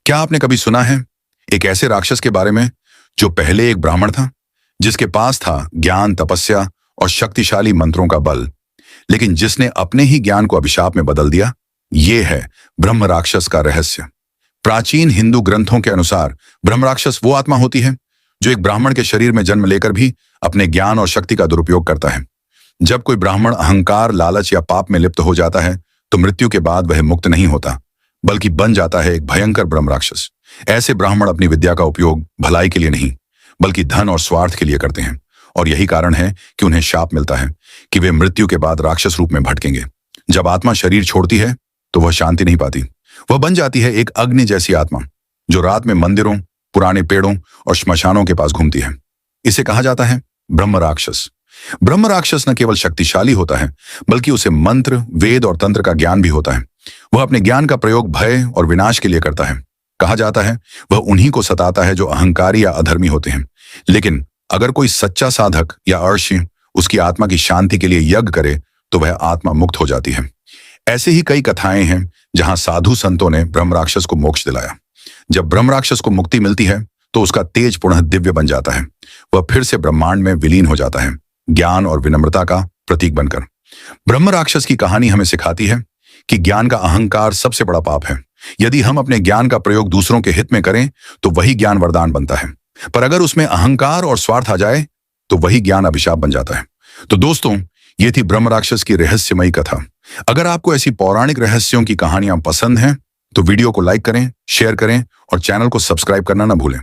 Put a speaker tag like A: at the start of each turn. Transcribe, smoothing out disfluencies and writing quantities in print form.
A: क्या आपने कभी सुना है एक ऐसे राक्षस के बारे में जो पहले एक ब्राह्मण था, जिसके पास था ज्ञान, तपस्या और शक्तिशाली मंत्रों का बल, लेकिन जिसने अपने ही ज्ञान को अभिशाप में बदल दिया? ये है ब्रह्म राक्षस का रहस्य। प्राचीन हिंदू ग्रंथों के अनुसार ब्रह्म राक्षस वो आत्मा होती है जो एक ब्राह्मण के शरीर में जन्म लेकर भी अपने ज्ञान और शक्ति का दुरुपयोग करता है। जब कोई ब्राह्मण अहंकार, लालच या पाप में लिप्त हो जाता है तो मृत्यु के बाद वह मुक्त नहीं होता, बल्कि बन जाता है एक भयंकर ब्रह्म राक्षस। ऐसे ब्राह्मण अपनी विद्या का उपयोग भलाई के लिए नहीं, बल्कि धन और स्वार्थ के लिए करते हैं, और यही कारण है कि उन्हें शाप मिलता है कि वे मृत्यु के बाद राक्षस रूप में भटकेंगे। जब आत्मा शरीर छोड़ती है तो वह शांति नहीं पाती। वह बन जाती है एक अग्नि जैसी आत्मा जो रात में मंदिरों, पुराने पेड़ों और श्मशानों के पास घूमती है। इसे कहा जाता है ब्रह्म राक्षस। ब्रह्म राक्षस न केवल शक्तिशाली होता है, बल्कि उसे मंत्र, वेद और तंत्र का ज्ञान भी होता है। वह अपने ज्ञान का प्रयोग भय और विनाश के लिए करता है। कहा जाता है वह उन्हीं को सताता है जो अहंकारी या अधर्मी होते हैं। लेकिन अगर कोई सच्चा साधक या अर्षि उसकी आत्मा की शांति के लिए यज्ञ करे तो वह आत्मा मुक्त हो जाती है। ऐसे ही कई कथाएं हैं जहां साधु संतों ने ब्रह्म राक्षस को मोक्ष दिलाया। जब ब्रह्म राक्षस को मुक्ति मिलती है तो उसका तेज पुनः दिव्य बन जाता है। वह फिर से ब्रह्मांड में विलीन हो जाता है, ज्ञान और विनम्रता का प्रतीक बनकर। ब्रह्म राक्षस की कहानी हमें सिखाती है कि ज्ञान का अहंकार सबसे बड़ा पाप है। यदि हम अपने ज्ञान का प्रयोग दूसरों के हित में करें तो वही ज्ञान वरदान बनता है, पर अगर उसमें अहंकार और स्वार्थ आ जाए तो वही ज्ञान अभिशाप बन जाता है। तो दोस्तों, ये थी ब्रह्म राक्षस की रहस्यमयी कथा। अगर आपको ऐसी पौराणिक रहस्यों की कहानियां पसंद हैं तो वीडियो को लाइक करें, शेयर करें और चैनल को सब्सक्राइब करना ना भूलें।